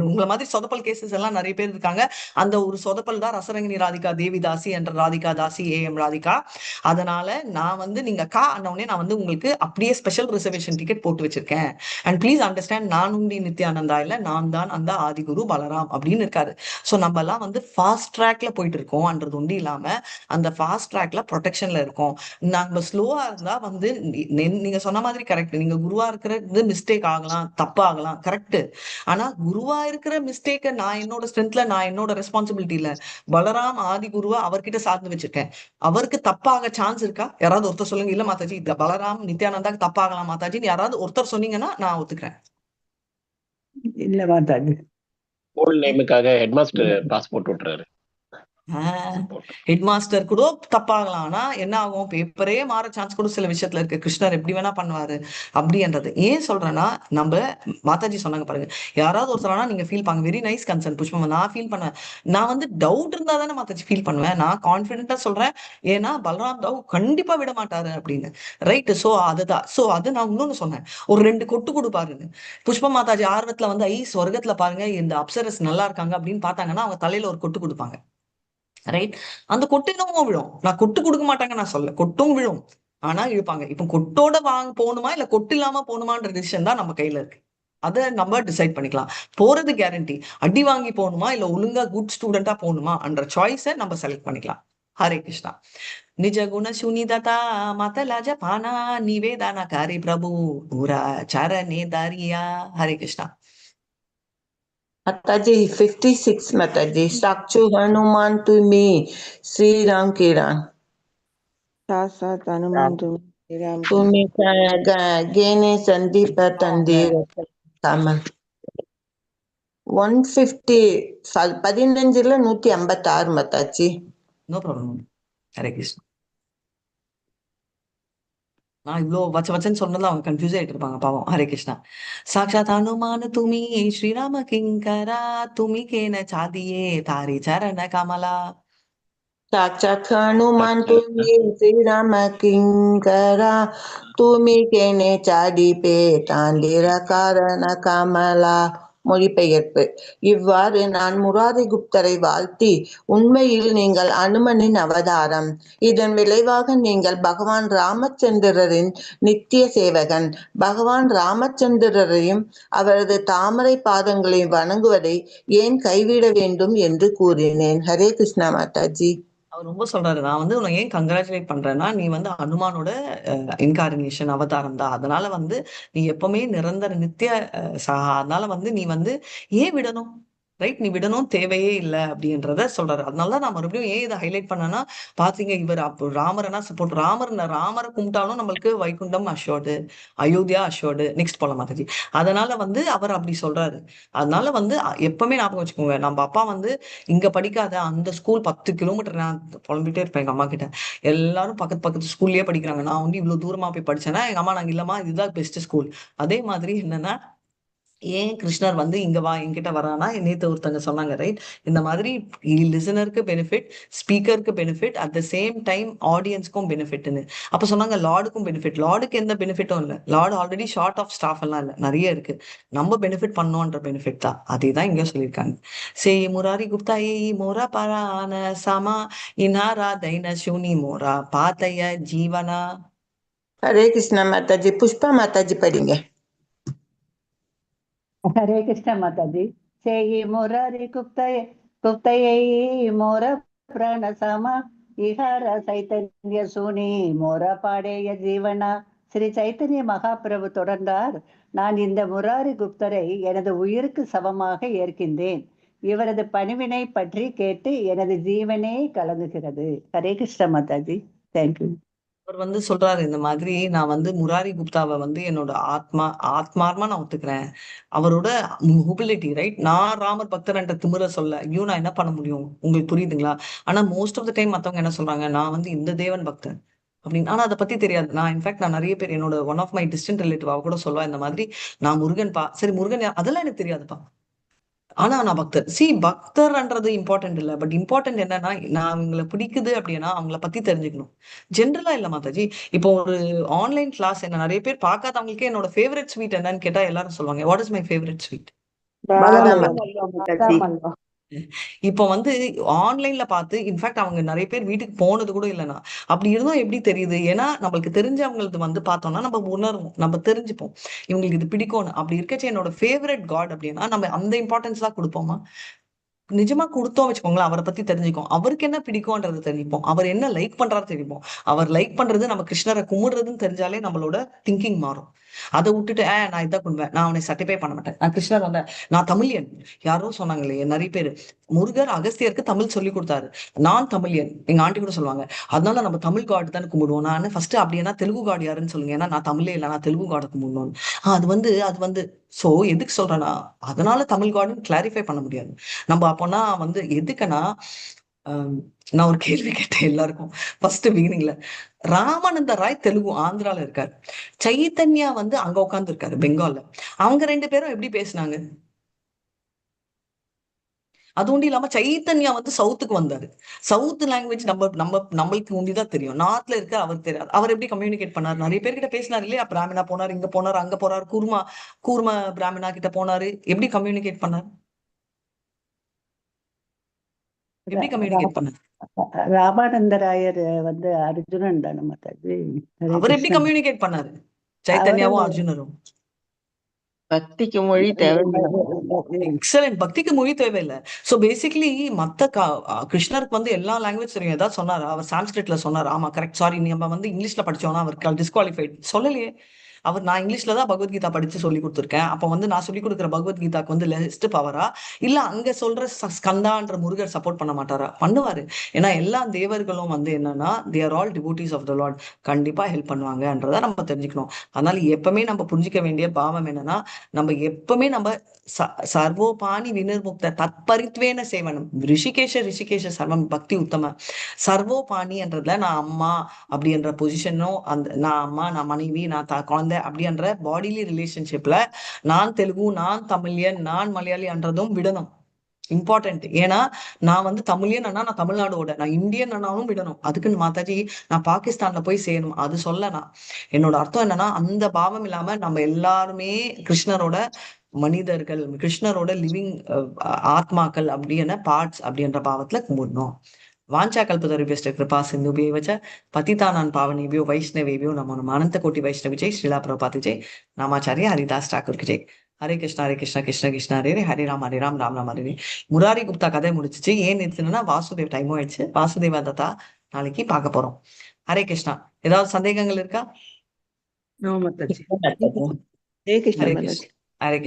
உங்களை மாதிரி சொதப்பல் கேசஸ் எல்லாம் நிறைய பேர் இருக்காங்க. அந்த ஒரு சொதப்பல் தான் ரசரங்கினி ராதிகா தேவிதாசி என்ற ராதிகா தாசி ஏஎம் ராதிகா. அதனால நான் வந்து நீங்க கா அண்ணவனே நான் வந்து உங்களுக்கு அப்படியே ஸ்பெஷல் ரிசர்வேஷன் டிக்கெட் போட்டு வச்சிருக்கேன். அண்ட் ப்ளீஸ் அண்டர்ஸ்டாண்ட், நான் உண்டி நித்யானந்தா இல்ல, நான் தான் அந்த ஆதிகுரு பலராம் அப்படின்னு இருக்காரு. ஸோ நம்ம எல்லாம் வந்து ஃபாஸ்ட் ட்ராக்ல போயிட்டு இருக்கோம்ன்றது ஒண்டி இல்லாம அந்த ஃபாஸ்ட் ட்ராக்ல ப்ரொடெக்ஷன்ல இருக்கோம். நம்ம ஸ்லோவா இருந்தா வந்து நீங்க சொன்ன மாதிரி கரெக்ட். நீங்க குருவா இருக்கிறது மிஸ்டேக் ஆகலாம், தப்பு ஆகலாம், கரெக்ட். ஆனா குருவா இருக்கிற மிஸ்டேக்க நான் என்னோட ஸ்ட்ரென்த்ல, நான் என்னோட ரெஸ்பான்சிபிலிட்டி இல்ல, பலராம் ஆதி குருவா அவர்கிட்ட சார்ந்து வச்சிருக்கேன். அவருக்கு தப்பாக சான்ஸ் இருக்கா? யாராவது ஒருத்தர் சொல்லுங்க. இல்ல மாதாஜி, இந்த பலராம் நித்யானந்தாக்கு தப்பாகலாம் மாதாஜின்னு யாராவது ஒருத்தர் சொன்னீங்கன்னா நான் ஒத்துக்கிறேன். இல்ல மாதாஜி. ஸ்கூல் நேமுக்காக ஹெட்மாஸ்டர் பாஸ் போட்டு விட்டுறாரு. ஹெட் மாஸ்டர் கூட தப்பாகலாம். ஆனா என்ன ஆகும், பேப்பரே மாற சான்ஸ் கூட சில விஷயத்துல இருக்கு. கிருஷ்ணர் எப்படி வேணா பண்ணுவாரு அப்படின்றது. ஏன் சொல்றேன்னா, நம்ம மாதாஜி சொன்னாங்க பாருங்க, யாராவது ஒருத்தரானா நீங்க ஃபீல் பண்ணுங்க. வெரி நைஸ் கன்சர்ன் புஷ்பம். நான் ஃபீல் பண்ணுவேன். நான் வந்து டவுட் இருந்தா தானே மாதாஜி ஃபீல் பண்ணுவேன். நான் கான்பிடென்டா சொல்றேன், ஏன்னா பலராம் தாவ் கண்டிப்பா விட மாட்டாரு அப்படின்னு. ரைட். சோ அதுதான். சோ அது நான் இன்னொன்னு சொன்னேன், ஒரு 2 கொட்டு கொடுப்பாருன்னு. புஷ்ப மாதாஜி ஆர்வத்துல வந்து சொர்க்கத்துல பாருங்க இந்த அப்சரஸ் நல்லா இருக்காங்க அப்படின்னு பார்த்தாங்கன்னா அவங்க தலையில ஒரு கொட்டு கொடுப்பாங்க. ரைட். அந்த கொட்டு என்னமோ விழும். நான் கொட்டு கொடுக்க மாட்டாங்க நான் சொல்ல, கொட்டும் விழும். ஆனா இழுப்பாங்க. இப்ப கொட்டோட போகணுமா இல்ல கொட்டு இல்லாம போகணுமான்ற டிசிஷன் தான் நம்ம கையில இருக்கு. அதை நம்ம டிசைட் பண்ணிக்கலாம். போறது கேரண்டி. அடி வாங்கி போகணுமா இல்ல ஒழுங்கா குட் ஸ்டூடெண்டா போகணுமா என்ற சாய்ஸை நம்ம செலக்ட் பண்ணிக்கலாம். ஹரே கிருஷ்ணா. நிஜ குண சுனிததா மதலஜ பானா நிவேதன காரி பிரபு பூரா சரணே தாரியா. ஹரே கிருஷ்ணா. माताजी 56 माताजी। साक्षु हनुमान तुम्ही श्री राम के राम साथ साथ हनुमान तुम राम की तुम्ही गेने संदीप तंदीर कमल 150 15 156 माताजी। No problem. ஹரே கிருஷ்ணா. நான் இவ்வளோ வச்சன்னு சொன்னதுல அவங்க கன்ஃபியூஸ் ஆயிட்டு இருப்பாங்க பாவம். ஹரே கிருஷ்ணா. சாட்சாத் அனுமான துமி ஸ்ரீராம கிங்கரா துமி கேன சாதியே தாரி சரண கமலா. साक्षात हनुमान तुम्ही श्री राम किंकरा तुम्ही केने चाடி பே தாண்டிர காரண கமலா। மொழிபெயர்ப்பு. இவ்வாறு நான் முராரி குப்தரை வாழ்த்தி, உண்மையில் நீங்கள் அனுமனின் அவதாரம். இதன் விளைவாக நீங்கள் பகவான் ராமச்சந்திரரின் நித்திய சேவகன். பகவான் ராமச்சந்திரரையும் அவரது தாமரை பாதங்களையும் வணங்குவதை ஏன் கைவிட வேண்டும் என்று கூறினேன். ஹரே கிருஷ்ணா மாதாஜி. அவர் ரொம்ப சொல்றாரு, நான் வந்து உன்னை ஏன் கங்க்ராச்சுலேட் பண்றேன்னா, நீ வந்து அனுமானோட இன்கார்டினேஷன் அவதாரம் தான். அதனால வந்து நீ எப்பவுமே நிரந்தர நித்திய அதனால வந்து நீ வந்து ஏன் விடணும்? ரைட். நீ விடணும் தேவையே இல்லை அப்படின்றத சொல்றாரு. அதனாலதான் நான் மறுபடியும் ஏன் இதை ஹைலைட் பண்ணேன்னா, பாத்தீங்க இவர் அப்போ ராமரனா சப்போர்ட். ராமரை கும்பிட்டாலும் நம்மளுக்கு Vaikuntham assured, Ayodhya assured. Next போல மாதாஜி. அதனால வந்து அவர் அப்படி சொல்றாரு. அதனால வந்து எப்பவுமே ஞாபகம் வச்சுக்கோங்க, நம்ம அப்பா வந்து இங்க படிக்காத அந்த ஸ்கூல் 10 கிலோமீட்டர். நான் புலம்பிட்டே இருப்பேன் எங்க அம்மா கிட்ட, எல்லாரும் பக்கத்து பக்கத்து ஸ்கூல்லயே படிக்கிறாங்க, நான் வந்து இவ்வளவு தூரமா போய் படிச்சேன்னா எங்க அம்மா நாங்க இல்லம்மா இதுதான் பெஸ்ட் ஸ்கூல். அதே மாதிரி என்னன்னா ஏன் கிருஷ்ணர் வந்து இங்க வா என்கிட்ட வரானா, நேத்து ஒருத்தங்க சொன்னாங்க ரைட், இந்த மாதிரி லிசனருக்கு பெனிஃபிட், ஸ்பீக்கருக்கு benefit, at the same time ஆடியன்ஸ்க்கும் பெனிஃபிட்னு. அப்ப சொன்னாங்க லார்டுக்கும் பெனிஃபிட். லார்டுக்கு எந்த பெனிஃபிட்டும் இல்லை, lord already short of staff எல்லாம் இல்லை, நிறைய இருக்கு. நம்ம பெனிஃபிட் பண்ணோன்ற பெனிஃபிட் தான், அதே தான் இங்க சொல்லியிருக்காங்க. சே முராரி குப்தா ஏ மோரா பரான சமா இனாரா தைன சூனி மோரா பாத்தைய ஜீவனா. ஹரே கிருஷ்ணா மாதாஜி. புஷ்பா மாதாஜி படிங்க. ஹரே கிருஷ்ண மாதாஜி. சேயி முராரி குப்தையை மோர பிராண சமா இஹார சைத்தன்ய சூனி மோர பாடேய ஜீவனா. ஸ்ரீ சைத்தன்ய மகாபிரபு தொடர்ந்தார், நான் இந்த முராரி குப்தரை எனது உயிருக்கு சமமாக ஏற்கின்றேன். இவரது பணிவினை பற்றி கேட்டு எனது ஜீவனே கலங்குகிறது. ஹரே கிருஷ்ண மாதாஜி. தேங்க்யூ. அவர் வந்து சொல்றாரு இந்த மாதிரி, நான் வந்து முராரி குப்தாவை வந்து என்னோட ஆத்மார்மா நான் ஒத்துக்கிறேன். அவரோட ஹுபிலிட்டி ரைட். நான் ராமர் பக்தர் என்ற திமிர சொல்ல, ஐயோ நான் என்ன பண்ண முடியும், உங்களுக்கு புரியுதுங்களா? ஆனா மோஸ்ட் ஆஃப் த டைம் மத்தவங்க என்ன சொல்றாங்க, நான் வந்து இந்த தேவன் பக்தர் அப்படின்னு. ஆனா அதை பத்தி தெரியாது. நான் இன்ஃபேக்ட் நான் நிறைய பேர், என்னோட one of my distant relative அவ கூட சொல்லுவா இந்த மாதிரி, நான் முருகன் பா. சரி முருகன் அதெல்லாம் எனக்கு தெரியாதுப்பா, ஆனா நான் பக்தர். பக்தர்ன்றது இம்பார்ட்டன்ட் இல்ல, பட் இம்பார்ட்டன்ட் என்னன்னா, நான் அவங்களை பிடிக்குது அப்படின்னா அவங்கள பத்தி தெரிஞ்சுக்கணும். ஜென்ரலா இல்ல மாதாஜி. இப்போ ஒரு ஆன்லைன் கிளாஸ் என்ன நிறைய பேர் பார்க்காதவங்களுக்கே என்னோட ஃபேவரட் ஸ்வீட் என்னன்னு கேட்டா எல்லாரும் சொல்லுவாங்க, what is my favourite sweet? பாதாம் மாதாஜி. இப்போ வந்து ஆன்லைன்ல பார்த்து, இன்ஃபேக்ட் அவங்க நிறைய பேர் வீட்டுக்கு போனது கூட இல்லைன்னா, அப்படி இருந்தும் எப்படி தெரியுது? ஏன்னா நம்மளுக்கு தெரிஞ்சவங்களது வந்து பார்த்தோம்னா நம்ம உணர்வோம், நம்ம தெரிஞ்சுப்போம் இவங்களுக்கு இது பிடிக்கும்னு. அப்படி இருக்கச்சு என்னோட ஃபேவரட் காட் அப்படின்னா நம்ம அந்த இம்பார்ட்டன்ஸ் தான் கொடுப்போமா? நிஜமா கொடுத்தோம் வச்சுக்கோங்களேன், அவரை பத்தி தெரிஞ்சுக்கும், அவருக்கு என்ன பிடிக்கும்ன்றது தெரிஞ்சுப்போம், அவர் என்ன லைக் பண்றாரு தெரியுப்போம். அவர் லைக் பண்றது நம்ம கிருஷ்ணரை கும்பிடுறதுன்னு தெரிஞ்சாலே நம்மளோட திங்கிங் மாறும். அதை விட்டுட்டு நான் இதான் கும்பிடுவேன், நான் அவனை சர்டிஃபை பண்ண மாட்டேன், நான் கிருஷ்ணர் வந்த, நான் தமிழியன். யாரோ சொன்னாங்களே நிறைய பேர், முருகர் அகஸ்தியருக்கு தமிழ் சொல்லி கொடுத்தாரு, நான் தமிழியன், எங்க ஆண்டி கூட சொல்லுவாங்க, அதனால நம்ம தமிழ் காடு தானே கும்பிடுவோம். நான் ஃபர்ஸ்ட் அப்படின்னா தெலுங்கு காடு யாருன்னு சொல்லுங்க, ஏன்னா நான் தமிழே இல்லை, நான் தெலுங்கு காடை கும்பிடணும். அது வந்து சோ எதுக்கு சொல்றேன்னா, அதனால தமிழ் காடுன்னு கிளாரிஃபை பண்ண முடியாது நம்ம. அப்போனா வந்து எதுக்குன்னா, நான் ஒரு கேள்வி கேட்டேன் எல்லாருக்கும் ஃபர்ஸ்ட் பிகினிங்ல. ராமானந்த ராய் தெலுங்கு ஆந்திரால இருக்காரு, சைத்தன்யா வந்து அங்க உட்கார்ந்து இருக்காரு பெங்கால்ல. அவங்க ரெண்டு பேரும் எப்படி பேசினாங்க? அது ஒன்றும் இல்லாம சைத்தன்யா வந்து சவுத்துக்கு வந்தாரு, சவுத் லாங்குவேஜ் நம்மளுக்கு ஒண்டிதான் தெரியும், நார்த்ல இருக்க அவருக்கு தெரியாது. அவர் எப்படி கம்யூனிகேட் பண்ணாரு? நிறைய பேர்கிட்ட பேசினாரு இல்லையா? பிராமணா போனாரு, இங்க போனாரு, அங்க போறாரு, கூர்ம பிராமணா கிட்ட போனாரு, எப்படி கம்யூனிகேட் பண்ணாரு? எப்படி கம்யூனிகேட் பண்ணாரு? ராமானந்தராயர் வந்து அர்ஜுனன் தானே மாதாஜி? ஹரே அவர் எப்படி கிருஷ்ணன். கம்யூனிகேட் பண்ணாரு அவரு சைத்தன்யாவும் அர்ஜுனரும்? பக்திக்கு மொழி தேவையில்லை. எக்ஸலன்ட். பக்திக்கு மொழி தேவையில்லை. சோ பேசிக்கலி கிருஷ்ணருக்கு வந்து எல்லா லாங்குவேஜ் தெரியும். ஏதாவது சொன்னாரு, அவர் சான்ஸ்கிரிட்ல சொன்னாரு, ஆமா கரெக்ட், சாரி நம்ம வந்து இங்கிலீஷ்ல படிச்சோம்னா அவர் டிஸ்குவாலிஃபைட் சொல்லலையே. அவர் நான் இங்கிலீஷ்ல தான் பகவத்கீதா படிச்சு சொல்லி கொடுத்துருக்கேன். அப்ப வந்து நான் சொல்லி கொடுக்குற பகவத்கீதாக்கு வந்து லெஸ்ட் பவரா, இல்ல அங்க சொல்ற ஸ்கந்தான்ற முருகர் சப்போர்ட் பண்ண மாட்டாரா? பண்ணுவாரு. ஏன்னா எல்லா தேவர்களும் வந்து என்னன்னா, they are all devotees of the Lord, கண்டிப்பா ஹெல்ப் பண்ணுவாங்கன்றத நம்ம தெரிஞ்சுக்கணும். அதனால எப்பவுமே நம்ம புரிஞ்சுக்க வேண்டிய பாவம் என்னன்னா, நம்ம எப்பவுமே நம்ம சர்வோபாணி வினிர்முக்த தத்பரித்வேன சேவனம் ரிஷிகேஷ சர்வம் பக்தி உத்தம. சர்வோபாணி என்றதுல நான் அம்மா அப்படின்ற பொசிஷனும், அந்த நான் அம்மா, நான் மனைவி, நான் குழந்தை அப்படின்ற பாடிலி ரிலேஷன்ஷிப்ல நான் தெலுங்கு, நான் தமிழியன், நான் மலையாளி என்றதும் விடணும். இம்பார்ட்டன்ட். ஏன்னா நான் வந்து தமிழியன் அண்ணா, நான் தமிழ்நாடோட, நான் இந்தியன் அண்ணாவும் விடணும். அதுக்குன்னு மாதாஜி நான் பாகிஸ்தான்ல போய் செய்யணும் அது சொல்லனா. என்னோட அர்த்தம் என்னன்னா, அந்த பாவம் இல்லாம நம்ம எல்லாருமே கிருஷ்ணரோட மனிதர்கள், கிருஷ்ணரோட லிவிங் ஆத்மாக்கள் அப்படின்ற பார்ட்ஸ் அப்படின்ற பாவத்துல கும்பிடணும். வாஞ்சா கல்பதருபியஸ்ட கிருபா சிந்துபியைவ ச பதிதானான் பாவனேபியோ வைஷ்ணவேபியோ நமோ நம. அனந்த கோட்டி வைஷ்ணவி ஜெய். ஸ்ரீலா பிரபாத் ஜெய். நாமாச்சாரிய ஹரிதாஸ் டாக்கூர் ஜெய். ஹரே கிருஷ்ணா கிருஷ்ண கிருஷ்ணா ஹரே ஹரே ராம் ராம் ராம் ஹரே. முராரி குப்தா கதை முடிச்சிச்சு. ஏன் நிறுத்தினா வாசுதேவ் டைமும் ஆயிடுச்சு. வாசுதேவ தத்தா நாளைக்கு பார்க்க போறோம். ஹரே கிருஷ்ணா. ஏதாவது சந்தேகங்கள் இருக்கா? நோ மாதாஜி. ஹரே கிருஷ்ண ஹரே மாதாஜி. கிருஷ்ணா.